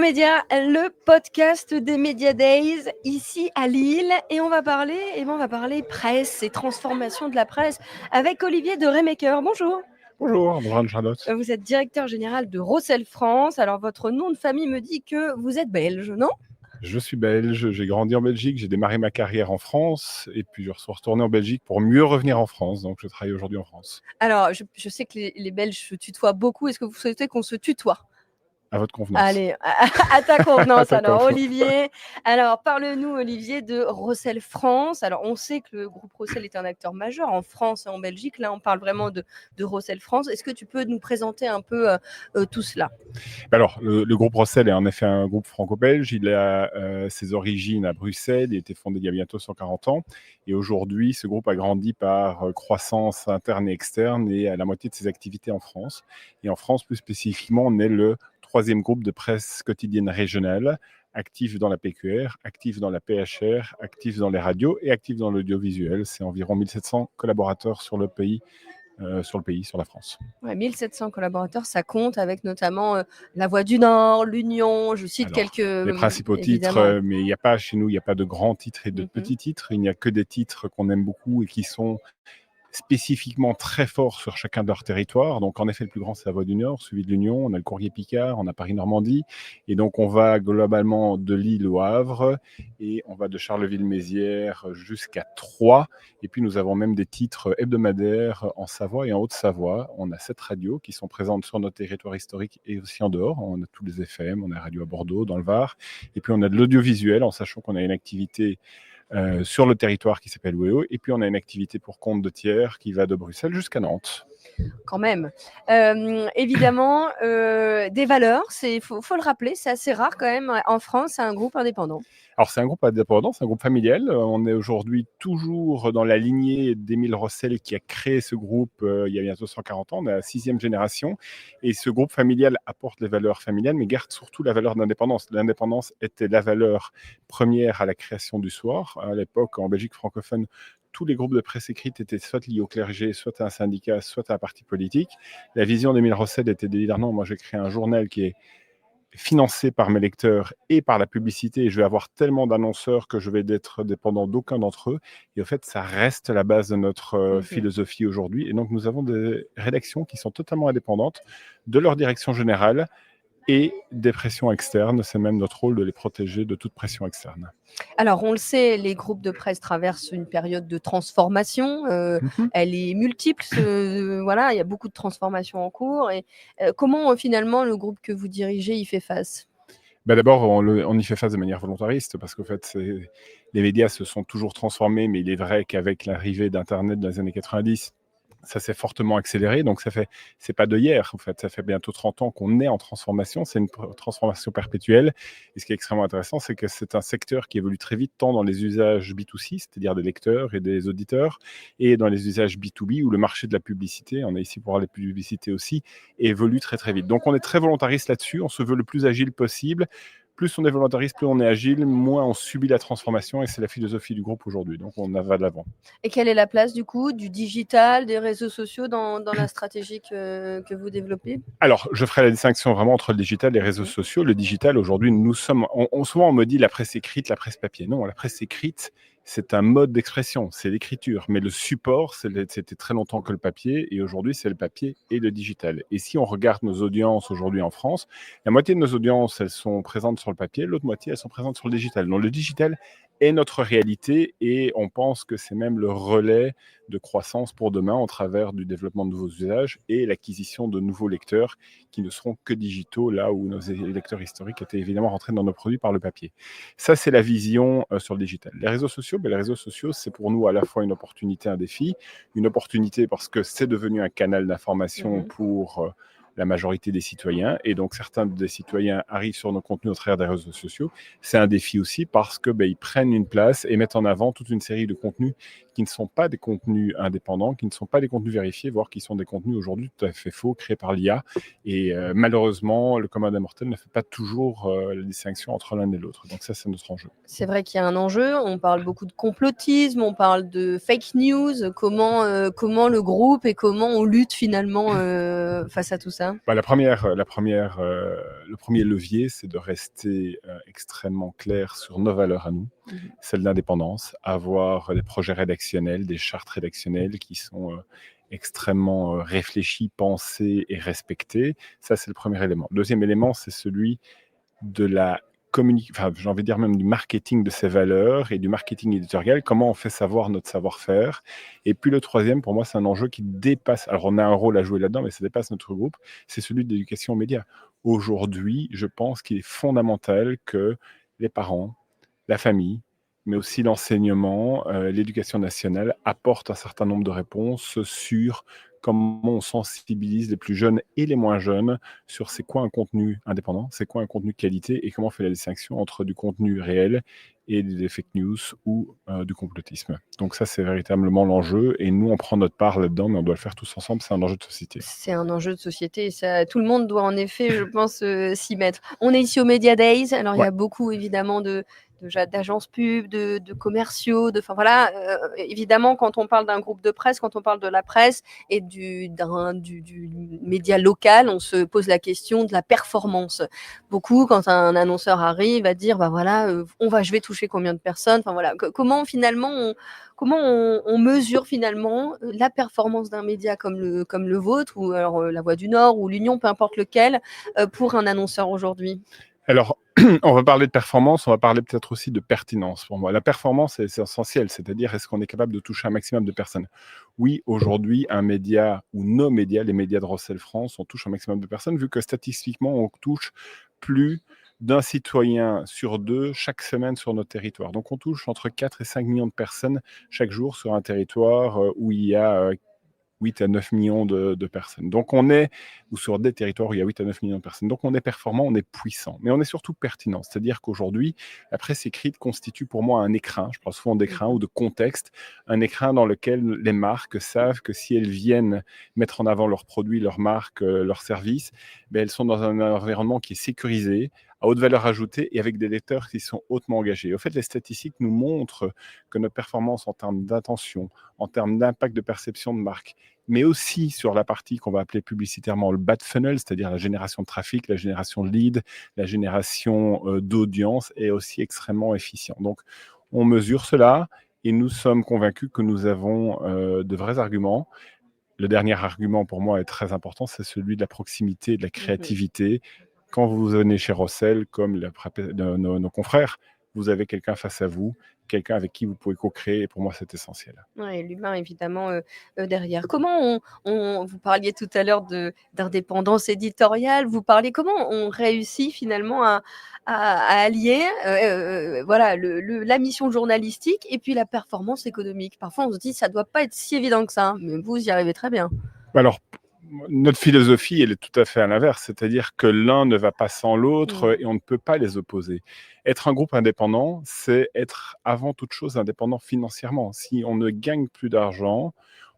Média, le podcast des Media Days ici à Lille, et on va parler presse et transformation de la presse avec Olivier de Remaker. Bonjour. Bonjour Anne-Charlotte. Vous êtes directeur général de Rossel France. Alors votre nom de famille me dit que vous êtes belge, non? Je suis belge, j'ai grandi en Belgique, j'ai démarré ma carrière en France et puis je suis retourné en Belgique pour mieux revenir en France. Donc je travaille aujourd'hui en France. Alors je sais que les Belges se tutoient beaucoup. Est-ce que vous souhaitez qu'on se tutoie? À votre convenance. Allez, à ta convenance. ta Alors, convenance. Olivier, parle-nous, Olivier, de Rossel France. Alors, on sait que le groupe Rossel est un acteur majeur en France et en Belgique. Là, on parle vraiment de Rossel France. Est-ce que tu peux nous présenter un peu tout cela? Alors, le groupe Rossel est en effet un groupe franco-belge. Il a ses origines à Bruxelles. Il a été fondé il y a bientôt 140 ans. Et aujourd'hui, ce groupe a grandi par croissance interne et externe et a la moitié de ses activités en France. Et en France, plus spécifiquement, on est le troisième groupe de presse quotidienne régionale, actif dans la PQR, actif dans la PHR, actif dans les radios et actif dans l'audiovisuel. C'est environ 1700 collaborateurs sur le pays, sur la France. Ouais, 1700 collaborateurs, ça compte avec notamment La Voix du Nord, l'Union, je cite quelques... Les principaux titres, mais il n'y a pas chez nous, il n'y a pas de grands titres et de petits titres. Il n'y a que des titres qu'on aime beaucoup et qui sont spécifiquement très forts sur chacun de leurs territoires. Donc en effet, le plus grand, c'est La Voix du Nord, suivi de l'Union. On a le Courrier Picard, on a Paris-Normandie. Et donc on va globalement de Lille au Havre et on va de Charleville-Mézières jusqu'à Troyes. Et puis nous avons même des titres hebdomadaires en Savoie et en Haute-Savoie. On a 7 radios qui sont présentes sur notre territoire historique et aussi en dehors. On a tous les FM, on a radio à Bordeaux, dans le Var. Et puis on a de l'audiovisuel, en sachant qu'on a une activité sur le territoire qui s'appelle WEO, et puis on a une activité pour compte de tiers qui va de Bruxelles jusqu'à Nantes. Quand même. Évidemment, des valeurs, faut le rappeler, c'est assez rare quand même en France, c'est un groupe indépendant. Alors c'est un groupe indépendant, c'est un groupe familial. On est aujourd'hui toujours dans la lignée d'Émile Rossel qui a créé ce groupe il y a bientôt 140 ans, on est à la 6e génération. Et ce groupe familial apporte les valeurs familiales, mais garde surtout la valeur d'indépendance. L'indépendance était la valeur première à la création du soir. À l'époque, en Belgique francophone, tous les groupes de presse écrite étaient soit liés au clergé, soit à un syndicat, soit à un parti politique. La vision d'Émile Rossel était de dire non, moi j'ai créé un journal qui est financé par mes lecteurs et par la publicité, et je vais avoir tellement d'annonceurs que je vais être dépendant d'aucun d'entre eux. Et au fait, ça reste la base de notre philosophie aujourd'hui. Et donc, nous avons des rédactions qui sont totalement indépendantes de leur direction générale et des pressions externes. C'est même notre rôle de les protéger de toute pression externe. Alors, on le sait, les groupes de presse traversent une période de transformation. Elle est multiple. Voilà, il y a beaucoup de transformations en cours. Et comment, finalement, le groupe que vous dirigez y fait face? D'abord, on y fait face de manière volontariste parce qu'en fait, les médias se sont toujours transformés, mais il est vrai qu'avec l'arrivée d'Internet dans les années 90, ça s'est fortement accéléré. Donc, c'est pas de hier, en fait. Ça fait bientôt 30 ans qu'on est en transformation. C'est une transformation perpétuelle. Et ce qui est extrêmement intéressant, c'est que c'est un secteur qui évolue très vite, tant dans les usages B2C, c'est-à-dire des lecteurs et des auditeurs, et dans les usages B2B, où le marché de la publicité, on est ici pour parler de publicité aussi, évolue très, très vite. Donc, on est très volontariste là-dessus. On se veut le plus agile possible. Plus on est volontariste, plus on est agile, moins on subit la transformation, et c'est la philosophie du groupe aujourd'hui. Donc, on va de l'avant. Et quelle est la place, du coup, du digital, des réseaux sociaux dans la stratégie que vous développez? Alors, je ferai la distinction vraiment entre le digital et les réseaux sociaux. Le digital, aujourd'hui, souvent on me dit la presse écrite, la presse papier. Non, la presse écrite, c'est un mode d'expression, c'est l'écriture. Mais le support, c'était très longtemps que le papier, et aujourd'hui, c'est le papier et le digital. Et si on regarde nos audiences aujourd'hui en France, la moitié de nos audiences, elles sont présentes sur le papier, l'autre moitié, elles sont présentes sur le digital. Donc, le digital est notre réalité, et on pense que c'est même le relais de croissance pour demain au travers du développement de nouveaux usages et l'acquisition de nouveaux lecteurs qui ne seront que digitaux, là où nos lecteurs historiques étaient évidemment rentrés dans nos produits par le papier. Ça, c'est la vision sur le digital. Les réseaux sociaux, c'est pour nous à la fois une opportunité, un défi. Une opportunité parce que c'est devenu un canal d'information pour la majorité des citoyens, et donc certains des citoyens arrivent sur nos contenus au travers des réseaux sociaux. C'est un défi aussi parce que ils prennent une place et mettent en avant toute une série de contenus qui ne sont pas des contenus indépendants, qui ne sont pas des contenus vérifiés, voire qui sont des contenus aujourd'hui tout à fait faux, créés par l'IA. Et malheureusement, le commun des mortels ne fait pas toujours la distinction entre l'un et l'autre. Donc ça, c'est notre enjeu. C'est vrai qu'il y a un enjeu. On parle beaucoup de complotisme, on parle de fake news. Comment le groupe et comment on lutte finalement face à tout ça? Le premier levier, c'est de rester extrêmement clair sur nos valeurs à nous, celle d'indépendance, avoir des projets rédactionnels, des chartes rédactionnelles qui sont extrêmement réfléchies, pensées et respectées. Ça, c'est le premier élément. Le deuxième élément, c'est celui de la j'ai envie de dire même du marketing de ces valeurs et du marketing éditorial, comment on fait savoir notre savoir-faire. Et puis le troisième, pour moi, c'est un enjeu qui dépasse, alors on a un rôle à jouer là-dedans, mais ça dépasse notre groupe, c'est celui de l'éducation aux médias. Aujourd'hui, je pense qu'il est fondamental que les parents, la famille, mais aussi l'enseignement, l'éducation nationale apportent un certain nombre de réponses sur comment on sensibilise les plus jeunes et les moins jeunes sur c'est quoi un contenu indépendant, c'est quoi un contenu de qualité et comment on fait la distinction entre du contenu réel et des fake news ou du complotisme. Donc ça, c'est véritablement l'enjeu et nous, on prend notre part là-dedans, mais on doit le faire tous ensemble, c'est un enjeu de société. C'est un enjeu de société et ça, tout le monde doit en effet, je pense, s'y mettre. On est ici au Media Days, alors il y a beaucoup évidemment d'agences pub, de commerciaux, évidemment quand on parle d'un groupe de presse, quand on parle de la presse et du média local, on se pose la question de la performance. Beaucoup, quand un annonceur arrive, va dire je vais toucher combien de personnes, comment finalement on mesure finalement la performance d'un média comme le vôtre ou alors La Voix du Nord ou l'Union, peu importe lequel, pour un annonceur aujourd'hui? Alors, on va parler de performance, on va parler peut-être aussi de pertinence pour moi. La performance, c'est essentiel, c'est-à-dire est-ce qu'on est capable de toucher un maximum de personnes? Oui, aujourd'hui, un média ou nos médias, les médias de Rossel France, on touche un maximum de personnes, vu que statistiquement, on touche plus d'un citoyen sur deux chaque semaine sur notre territoire. Donc, on touche entre 4 et 5 millions de personnes chaque jour sur un territoire où il y a 8 à 9 millions de personnes. Donc on est, ou sur des territoires où il y a 8 à 9 millions de personnes. Donc on est performant, on est puissant, mais on est surtout pertinent. C'est-à-dire qu'aujourd'hui, la presse écrite constitue pour moi un écrin, je parle souvent d'écrin ou de contexte, un écrin dans lequel les marques savent que si elles viennent mettre en avant leurs produits, leurs marques, leurs services, elles sont dans un environnement qui est sécurisé, à haute valeur ajoutée et avec des lecteurs qui sont hautement engagés. Au fait, les statistiques nous montrent que notre performance en termes d'attention, en termes d'impact de perception de marque, mais aussi sur la partie qu'on va appeler publicitairement le bad funnel, c'est-à-dire la génération de trafic, la génération de leads, la génération d'audience, est aussi extrêmement efficient. Donc, on mesure cela et nous sommes convaincus que nous avons de vrais arguments. Le dernier argument pour moi est très important, c'est celui de la proximité et de la créativité. Quand vous venez chez Rossel, comme nos confrères, vous avez quelqu'un face à vous, quelqu'un avec qui vous pouvez co-créer, et pour moi, c'est essentiel. Ouais, l'humain évidemment derrière. Comment vous parliez tout à l'heure d'indépendance éditoriale, comment on réussit finalement à allier la mission journalistique et puis la performance économique? Parfois on se dit ça doit pas être si évident que ça, hein, mais vous y arrivez très bien. Alors, notre philosophie, elle est tout à fait à l'inverse, c'est-à-dire que l'un ne va pas sans l'autre et on ne peut pas les opposer. Être un groupe indépendant, c'est être avant toute chose indépendant financièrement. Si on ne gagne plus d'argent,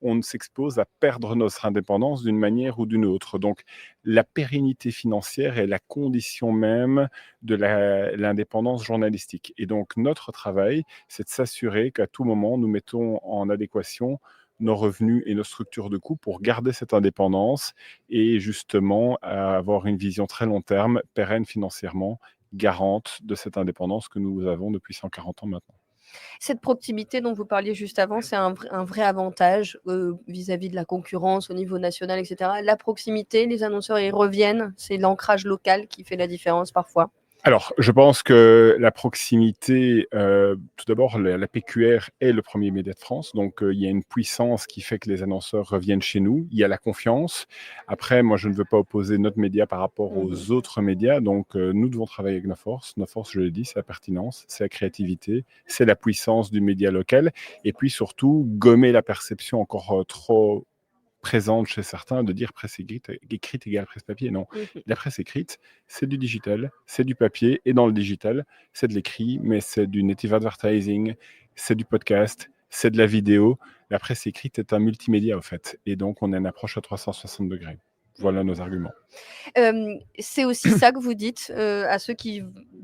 on s'expose à perdre notre indépendance d'une manière ou d'une autre. Donc, la pérennité financière est la condition même de l'indépendance journalistique. Et donc, notre travail, c'est de s'assurer qu'à tout moment, nous mettons en adéquation nos revenus et nos structures de coûts pour garder cette indépendance et justement avoir une vision très long terme, pérenne financièrement, garante de cette indépendance que nous avons depuis 140 ans maintenant. Cette proximité dont vous parliez juste avant, c'est un vrai avantage vis-à-vis de la concurrence au niveau national, etc. La proximité, les annonceurs y reviennent, c'est l'ancrage local qui fait la différence parfois. Alors, je pense que la proximité, tout d'abord, la PQR est le premier média de France, donc il y a une puissance qui fait que les annonceurs reviennent chez nous. Il y a la confiance. Après, moi, je ne veux pas opposer notre média par rapport aux autres médias, donc nous devons travailler avec nos forces. Nos forces, je l'ai dit, c'est la pertinence, c'est la créativité, c'est la puissance du média local, et puis surtout, gommer la perception encore trop présente chez certains de dire presse écrite égale presse papier. Non, la presse écrite, c'est du digital, c'est du papier, et dans le digital, c'est de l'écrit, mais c'est du native advertising, c'est du podcast, c'est de la vidéo. La presse écrite est un multimédia, au fait. Et donc, on a une approche à 360 degrés. Voilà nos arguments. C'est aussi ça que vous dites à ceux qui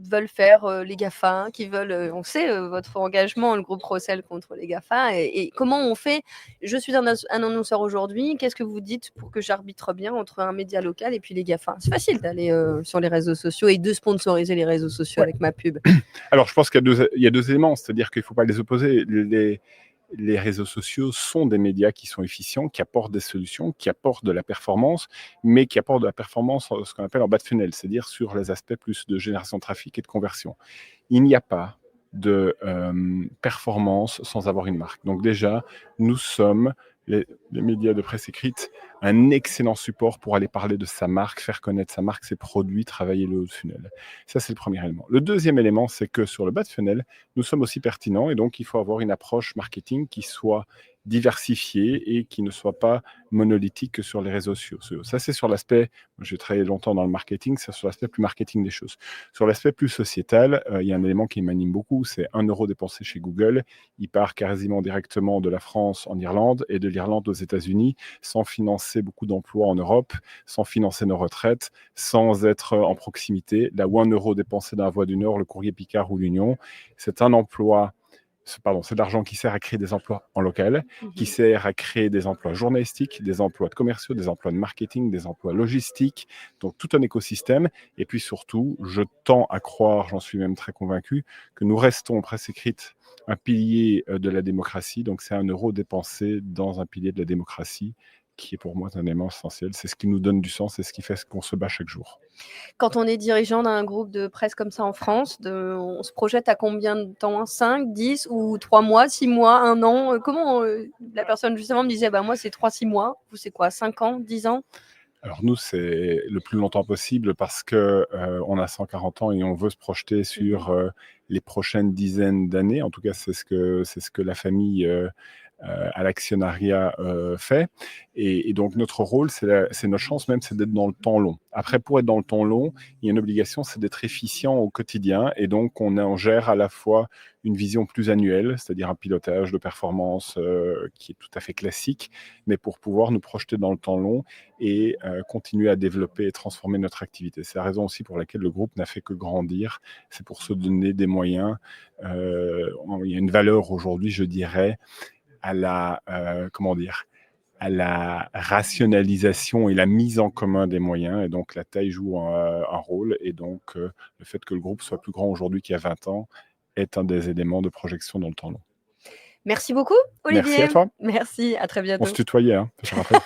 veulent faire les GAFA, qui veulent, on sait votre engagement, le groupe Rossel contre les GAFA, et comment on fait. Je suis un annonceur aujourd'hui, qu'est-ce que vous dites pour que j'arbitre bien entre un média local et puis les GAFA? C'est facile d'aller sur les réseaux sociaux et de sponsoriser les réseaux sociaux avec ma pub. Alors, je pense qu'il y a deux éléments, c'est-à-dire qu'il ne faut pas les opposer. Les réseaux sociaux sont des médias qui sont efficients, qui apportent des solutions, qui apportent de la performance, mais qui apportent de la performance, ce qu'on appelle en bas de funnel, c'est-à-dire sur les aspects plus de génération de trafic et de conversion. Il n'y a pas de performance sans avoir une marque. Donc déjà, nous sommes, les médias de presse écrite, un excellent support pour aller parler de sa marque, faire connaître sa marque, ses produits, travailler le haut de funnel. Ça, c'est le premier élément. Le deuxième élément, c'est que sur le bas de funnel, nous sommes aussi pertinents et donc il faut avoir une approche marketing qui soit diversifiée et qui ne soit pas monolithique que sur les réseaux sociaux. Ça, c'est sur l'aspect, j'ai travaillé longtemps dans le marketing, c'est sur l'aspect plus marketing des choses. Sur l'aspect plus sociétal, il y a un élément qui m'anime beaucoup, c'est 1 euro dépensé chez Google. Il part quasiment directement de la France en Irlande et de l'Irlande aux États-Unis, sans financer beaucoup d'emplois en Europe, sans financer nos retraites, sans être en proximité. Là où 1 euro dépensé dans la Voie du Nord, le Courrier Picard ou l'Union, c'est un emploi. C'est de l'argent qui sert à créer des emplois en local, qui sert à créer des emplois journalistiques, des emplois de commerciaux, des emplois de marketing, des emplois logistiques, donc tout un écosystème. Et puis surtout, je tends à croire, j'en suis même très convaincu, que nous restons, presse écrite, un pilier de la démocratie. Donc c'est 1 euro dépensé dans un pilier de la démocratie qui est pour moi un élément essentiel. C'est ce qui nous donne du sens, c'est ce qui fait qu'on se bat chaque jour. Quand on est dirigeant d'un groupe de presse comme ça en France, on se projette à combien de temps? 5, 10 ou 3 mois, 6 mois, 1 an? Comment la personne justement me disait, moi c'est 3-6 mois, vous c'est quoi, 5 ans, 10 ans? Alors nous, c'est le plus longtemps possible parce que on a 140 ans et on veut se projeter sur les prochaines dizaines d'années. En tout cas, c'est ce que la famille à l'actionnariat fait. Et donc notre rôle, c'est notre chance même, c'est d'être dans le temps long. Après, pour être dans le temps long, il y a une obligation, c'est d'être efficient au quotidien. Et donc on gère à la fois une vision plus annuelle, c'est-à-dire un pilotage de performance qui est tout à fait classique, mais pour pouvoir nous projeter dans le temps long et continuer à développer et transformer notre activité. C'est la raison aussi pour laquelle le groupe n'a fait que grandir. C'est pour se donner des moyens. Il y a une valeur aujourd'hui, je dirais, à la à la rationalisation et la mise en commun des moyens. Et donc la taille joue un rôle. Et donc le fait que le groupe soit plus grand aujourd'hui qu'il y a 20 ans est un des éléments de projection dans le temps long. Merci beaucoup, Merci Olivier. à toi. Merci, à très On bientôt. se tutoyait, hein, je rappelle.